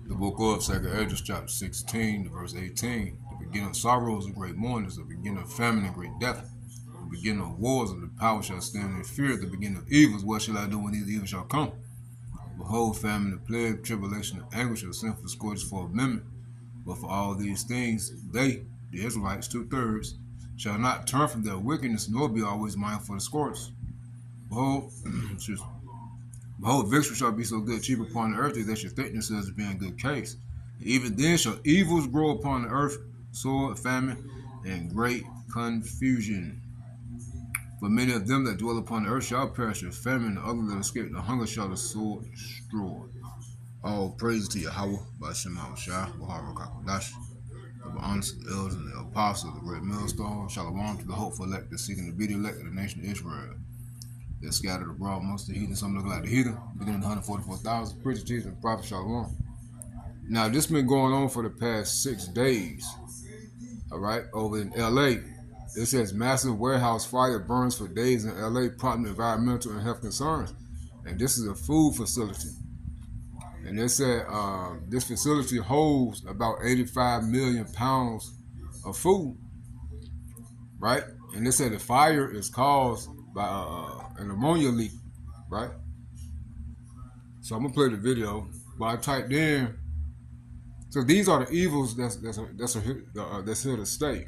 The book of 2 Esdras, chapter 16, verse 18. The beginning of sorrows and great mournings, the beginning of famine and great death, the beginning of wars, and the power shall stand in fear, the beginning of evils. What shall I do when these evils shall come? Behold, famine and plague, tribulation and anguish, and sinful scourges for a minute. But for all these things, they, the Israelites, 2/3, shall not turn from their wickedness, nor be always mindful of the scourges. Behold, behold, victory shall be so good, cheap upon the earth, that they should think themselves to be in good case. Even then shall evils grow upon the earth, sword, famine, and great confusion. For many of them that dwell upon the earth shall perish with famine, and others that escape the hunger shall the sword destroy. All praise to Yahweh, Bashem Shah, Bahar Kakadash, the honest elders and the apostles, the great millstone, Shalom to the hopeful elect, that seeking to be the elect of the nation of Israel. They're scattered abroad amongst the heathen, some look like the heathen, beginning 144,000, preachers, Jesus, and prophet Shalom. Now, this has been going on for the past 6 days, all right, over in LA. It says massive warehouse fire burns for days in LA, prompting environmental and health concerns. And this is a food facility. And they said this facility holds about 85 million pounds of food, right? And they said the fire is caused by an ammonia leak, right? So I'm gonna play the video. But I typed in. So these are the evils that's here to stay.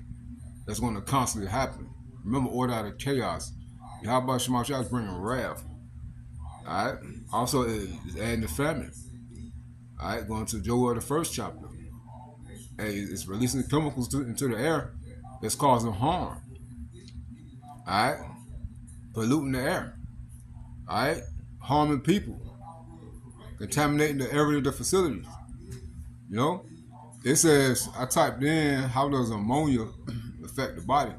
That's going to constantly happen. Remember, order out of chaos. Yahweh Shema Shah is bringing wrath. All right. Also, it's adding the famine. All right. Going to Joel the first chapter. Hey, it's releasing chemicals into the air that's causing harm. All right. Polluting the air. All right. Harming people. Contaminating the area of the facilities. You know. It says, I typed in, how does ammonia affect the body?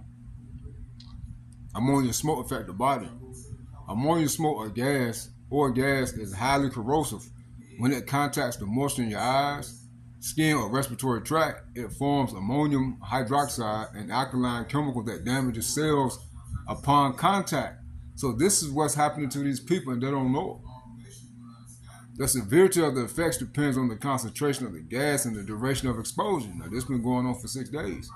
Ammonia smoke affect the body. Ammonia smoke or gas is highly corrosive. When it contacts the moisture in your eyes, skin, or respiratory tract, it forms ammonium hydroxide, an alkaline chemical that damages cells upon contact. So this is what's happening to these people and they don't know it. The severity of the effects depends on the concentration of the gas and the duration of exposure. Now, this has been going on for 6 days.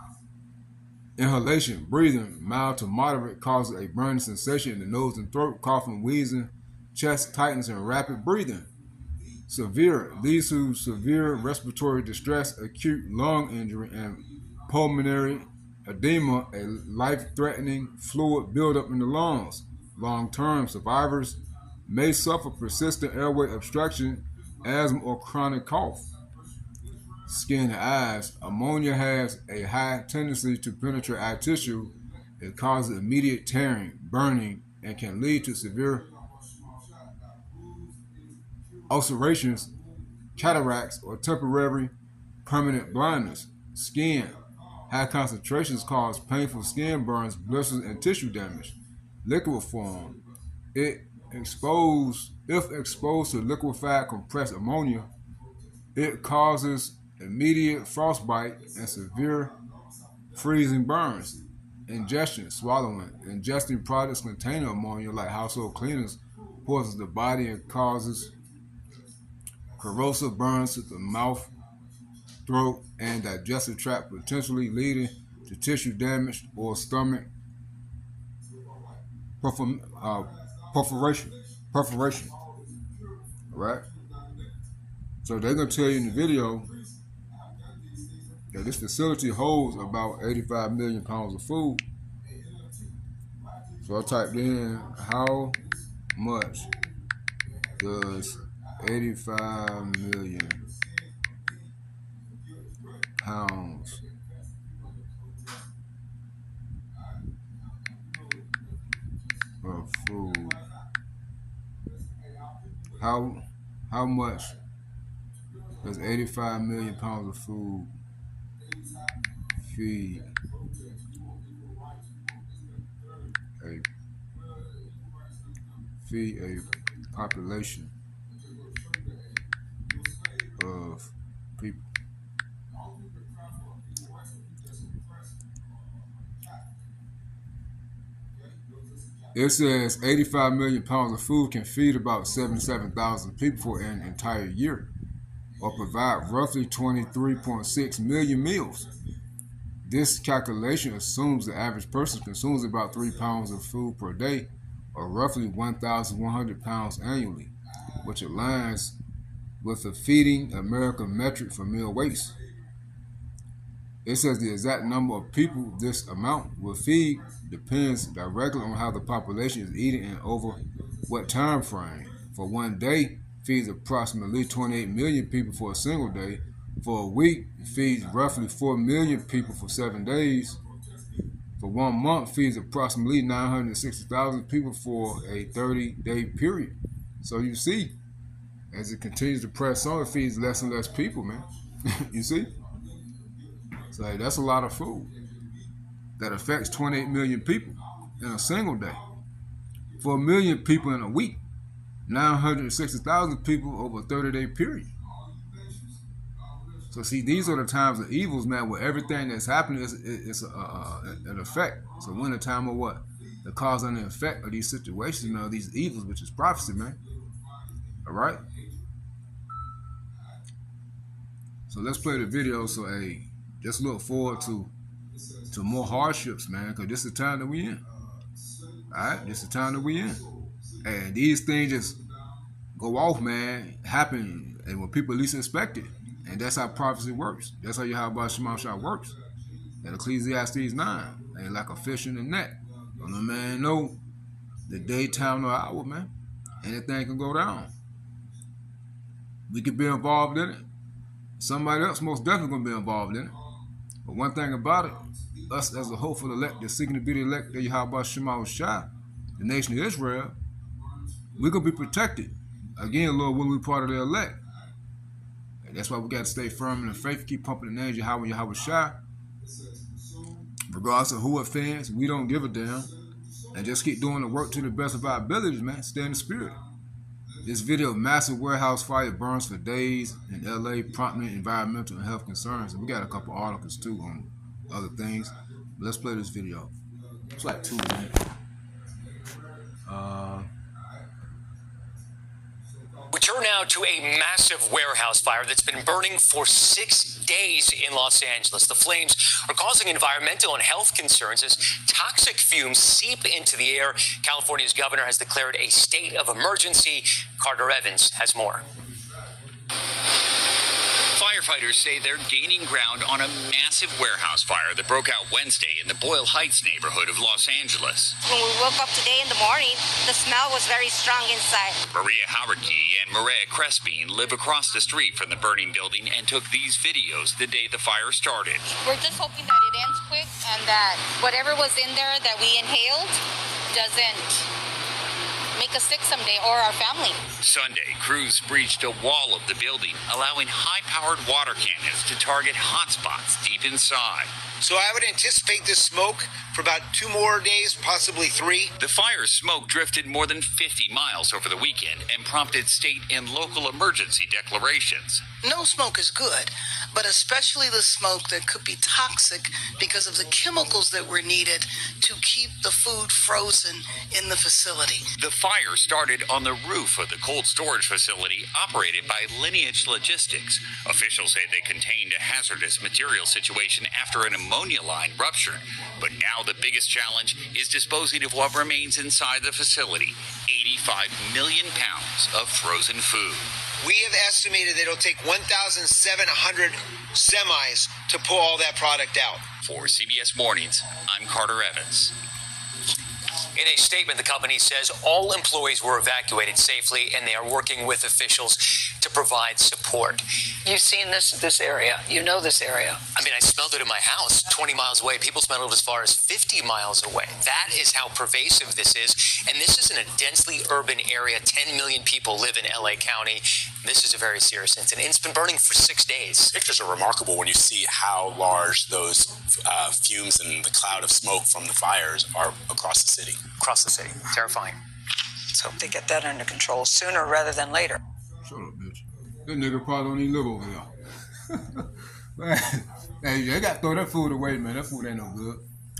Inhalation, breathing, mild to moderate, causes a burning sensation in the nose and throat, coughing, wheezing, chest tightness, and rapid breathing. Severe leads to severe respiratory distress, acute lung injury, and pulmonary edema, a life-threatening fluid buildup in the lungs. Long-term survivors may suffer persistent airway obstruction, asthma, or chronic cough. Skin and eyes. Ammonia has a high tendency to penetrate eye tissue. It causes immediate tearing, burning, and can lead to severe ulcerations, cataracts, or temporary permanent blindness. Skin. High concentrations cause painful skin burns, blisters, and tissue damage. Liquid form. If exposed to liquefied compressed ammonia, it causes immediate frostbite and severe freezing burns. Ingestion, swallowing. Ingesting products containing ammonia, like household cleaners, poisons the body and causes corrosive burns to the mouth, throat, and digestive tract, potentially leading to tissue damage or stomach perforation. Right? So they're going to tell you in the video that this facility holds about 85 million pounds of food. So I typed in, how much does 85 million pounds of food, how much does 85 million pounds of food feed a population of people? It says 85 million pounds of food can feed about 77,000 people for an entire year, or provide roughly 23.6 million meals. This calculation assumes the average person consumes about 3 pounds of food per day, or roughly 1,100 pounds annually, which aligns with the Feeding America metric for meal waste. It says the exact number of people this amount will feed depends directly on how the population is eating and over what time frame. For one day, feeds approximately 28 million people for a single day. For a week, feeds roughly 4 million people for 7 days. For 1 month, feeds approximately 960,000 people for a 30-day period. So you see, as it continues to press on, it feeds less and less people, man. You see? So hey, that's a lot of food that affects 28 million people in a single day. For 1 million people in a week, 960,000 people over a 30-day period. So see, these are the times of evils, man, where everything that's happening is an effect. So we're in a time of what? The cause and the effect of these situations, you know, these evils, which is prophecy, man. All right? So let's play the video. So, hey, just look forward to more hardships, man, because this is the time that we in. All right? This is the time that we in. And these things just go off, man, happen, and when people least expect it. And that's how prophecy works. That's how Yahweh Shema Shah works. And Ecclesiastes 9 ain't like a fish in the net. Don't no man know the daytime or hour, man. Anything can go down. We could be involved in it. Somebody else most definitely going to be involved in it. But one thing about it, us as a hopeful elect, the seeking to be the elect of Yahweh Shema Shah, the nation of Israel, we're going to be protected. Again, Lord, when we're part of the elect. And that's why we got to stay firm in the faith, keep pumping the names Yahweh Shah. Regardless of who offends, we don't give a damn. And just keep doing the work to the best of our abilities, man. Stay in the spirit. This video, massive warehouse fire burns for days in LA, prompting environmental and health concerns. And we got a couple articles too on other things. But let's play this video. It's like 2 minutes. We turn now to a massive warehouse fire that's been burning for 6 days in Los Angeles. The flames are causing environmental and health concerns as toxic fumes seep into the air. California's governor has declared a state of emergency. Carter Evans has more. Firefighters say they're gaining ground on a massive warehouse fire that broke out Wednesday in the Boyle Heights neighborhood of Los Angeles. When we woke up today in the morning, the smell was very strong inside. Maria Howardkey and Maria Crespin live across the street from the burning building and took these videos the day the fire started. We're just hoping that it ends quick and that whatever was in there that we inhaled doesn't make us sick someday, or our family. Sunday, crews breached a wall of the building, allowing high-powered water cannons to target hotspots deep inside. So I would anticipate this smoke for about 2 more days, possibly 3. The fire's smoke drifted more than 50 miles over the weekend and prompted state and local emergency declarations. No smoke is good, but especially the smoke that could be toxic because of the chemicals that were needed to keep the food frozen in the facility. The fire started on the roof of the cold storage facility operated by Lineage Logistics. Officials say they contained a hazardous material situation after an ammonia line ruptured. But now the biggest challenge is disposing of what remains inside the facility, 85 million pounds of frozen food. We have estimated that it'll take 1,700 semis to pull all that product out. For CBS Mornings, I'm Carter Evans. In a statement, the company says all employees were evacuated safely and they are working with officials to provide support. You've seen this area. You know this area. I mean, I smelled it in my house 20 miles away. People smelled it as far as 50 miles away. That is how pervasive this is. And this is in a densely urban area. 10 million people live in LA County. This is a very serious incident. It's been burning for 6 days. Pictures are remarkable when you see how large those fumes and the cloud of smoke from the fires are across the city. Across the city. Terrifying. Let's hope they get that under control sooner rather than later. Shut up, bitch. That nigga probably don't even live over here. Man, hey, they got to throw that food away, man. That food ain't no good.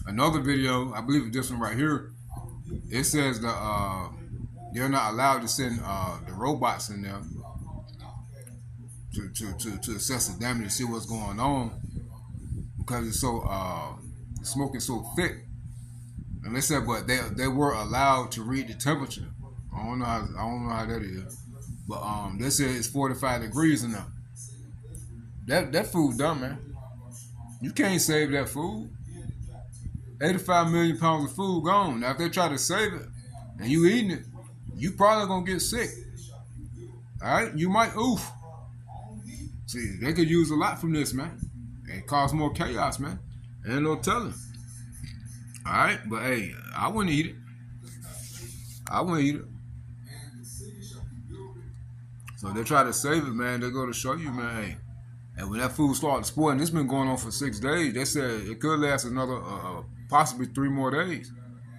Another video, I believe it's this one right here. it says they're not allowed to send the robots in there to assess the damage to see what's going on because it's so the smoke is so thick. And they said, but they were allowed to read the temperature. I don't know how that is, but they said it's 45 degrees in there. That food done, man. You can't save that food. 85 million pounds of food gone. Now, if they try to save it and you eating it, you probably gonna get sick. All right, you might oof. See, they could use a lot from this, man. It cause more chaos, man. Ain't no telling. All right, but hey, I wouldn't eat it. I wouldn't eat it. So they try to save it, man. They go to show you, man. Hey, and when that food started spoiling, it's been going on for 6 days. They said it could last another, possibly 3 more days.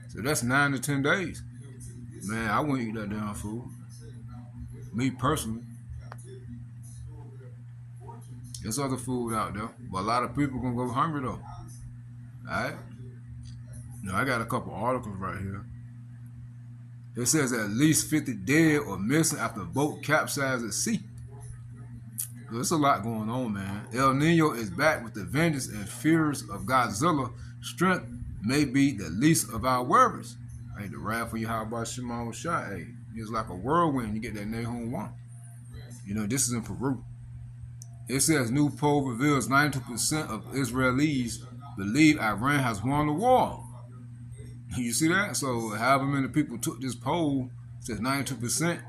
So that's 9 to 10 days. Man, I wouldn't eat that damn food. Me personally. There's other food out there, but a lot of people gonna go hungry though. All right. Now I got a couple articles right here. It says at least 50 dead or missing after boat capsized at sea. There's a lot going on, man. El Nino is back with the vengeance and fears of Godzilla. Strength may be the least of our worries. Hey, the wrath of Yahweh Shimon was shot. Hey, it's like a whirlwind. You get that Nahum 1. You know, this is in Peru. It says new poll reveals 92% of Israelis believe Iran has won the war. You see that? So however many people took this poll, it says 92%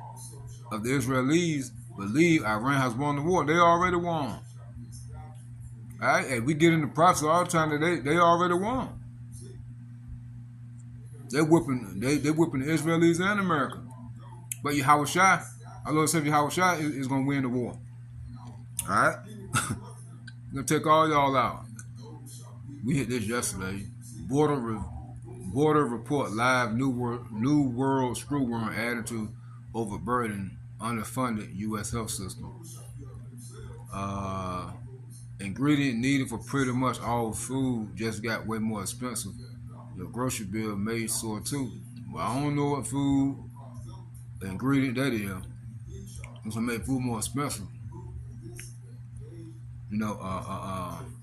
of the Israelis believe Iran has won the war. They already won. All right? And we get in the process all the time that they already won. They're whipping the Israelis and America. But Yahweh Shai, our Lord Savior Yahweh Shai is going to win the war. All right? Going to take all y'all out. We hit this yesterday. Border report live new world screwworm added to overburden underfunded U.S. health system. Ingredient needed for pretty much all food just got way more expensive. Your grocery bill may soar too. Well, I don't know what food ingredient that is. It's gonna make food more expensive. You know,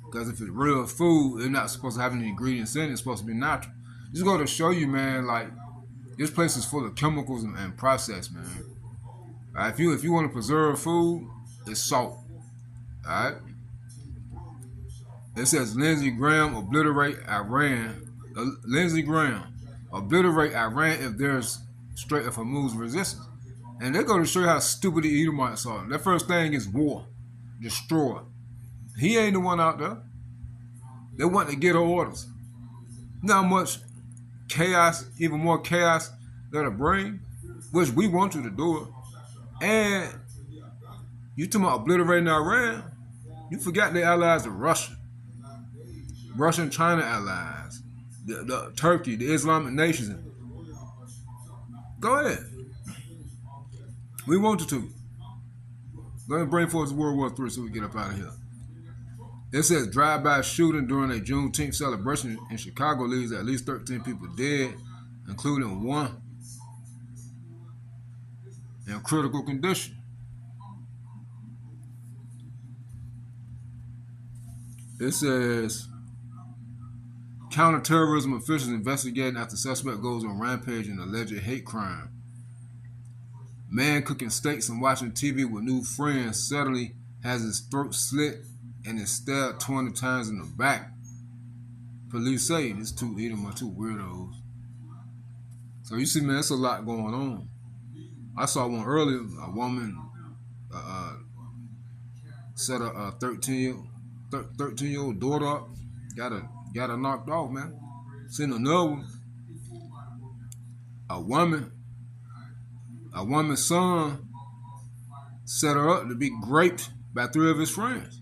because if it's real food, it's not supposed to have any ingredients in it. It's supposed to be natural. Just go to show you, man, like, this place is full of chemicals and processed, man. If you want to preserve food, it's salt. All right? It says Lindsey Graham obliterate Iran. Lindsey Graham obliterate Iran if there's Strait of Hormuz resistance. And they're going to show you how stupid the Edomites are. Their first thing is war. Destroy. He ain't the one out there. They want to get orders. Not much chaos, even more chaos that'll bring, which we want you to do it. And you talking about obliterating Iran, you forgot the allies of Russia. Russia and China allies. The Turkey, the Islamic nations. Go ahead. We want you to. Go ahead and bring forth World War III so we get up out of here. It says drive-by shooting during a Juneteenth celebration in Chicago leaves at least 13 people dead, including one in critical condition. It says counterterrorism officials investigating after suspect goes on rampage in alleged hate crime. Man cooking steaks and watching TV with new friends suddenly has his throat slit and is stabbed 20 times in the back. Police say these two weirdos. So you see, man, it's a lot going on. I saw one earlier. A woman set a 13-year-old daughter up, got her knocked off, man. Seen another one. A woman's son set her up to be raped by 3 of his friends.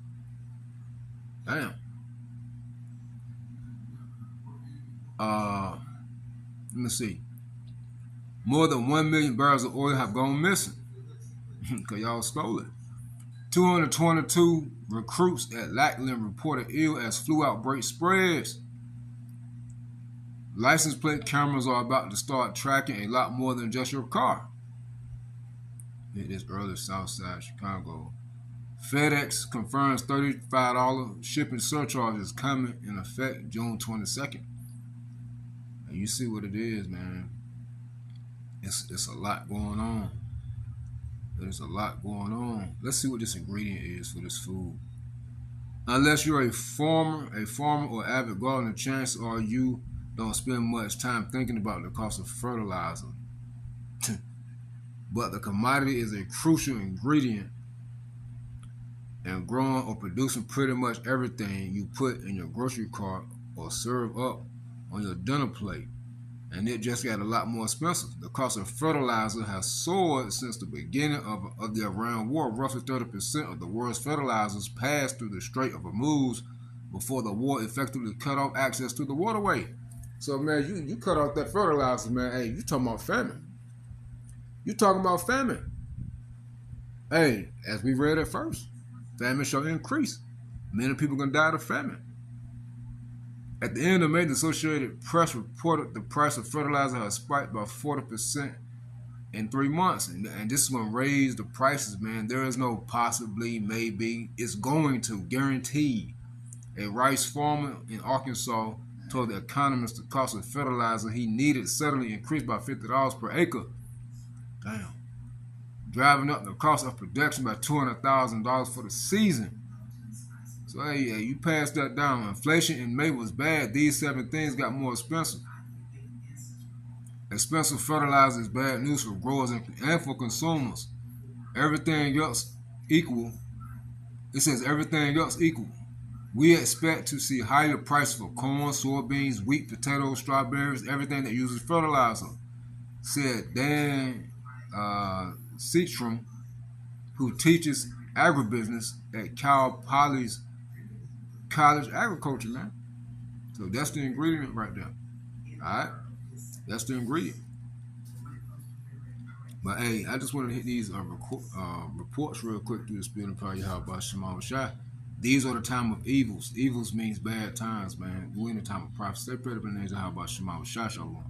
Damn. Let me see. More than 1 million barrels of oil have gone missing because y'all stole it. 222 recruits at Lackland reported ill as flu outbreak spreads. License plate cameras are about to start tracking a lot more than just your car. It is early Southside Chicago. FedEx confirms $35 shipping surcharge is coming in effect June 22nd. And you see what it is, man. It's a lot going on. There's a lot going on. Let's see what this ingredient is for this food. Unless you're a farmer or avid gardener, chances are you don't spend much time thinking about the cost of fertilizer. But the commodity is a crucial ingredient in growing or producing pretty much everything you put in your grocery cart or serve up on your dinner plate. And it just got a lot more expensive. The cost of fertilizer has soared since the beginning of the Iran war. Roughly 30% of the world's fertilizers passed through the Strait of Hormuz before the war effectively cut off access to the waterway. So, man, you cut off that fertilizer, man. Hey, you talking about famine. You talking about famine. Hey, as we read at first, famine shall increase. Many people going to die of famine. At the end of May, the Associated Press reported the price of fertilizer has spiked by 40% in 3 months. And this is going to raise the prices, man. There is no possibly, maybe. It's going to, guarantee. A rice farmer in Arkansas told The Economist the cost of fertilizer he needed suddenly increased by $50 per acre. Damn. Driving up the cost of production by $200,000 for the season. So, hey, you pass that down. Inflation in May was bad. These 7 things got more expensive. Expensive fertilizer is bad news for growers and for consumers. Everything else equal. It says everything else equal. We expect to see higher prices for corn, soybeans, wheat, potatoes, strawberries, everything that uses fertilizer, said Dan Seatstrom, who teaches agribusiness at Cal Poly's College Agriculture, man. So that's the ingredient right there. Alright? That's the ingredient. But hey, I just wanted to hit these reports real quick through the spirit of prayer. Yahweh Shema Shai. These are the time of evils. Evils means bad times, man. We're in the time of prophecy. Stay prayed up in the name of Yahweh Shema Shai. Shalom.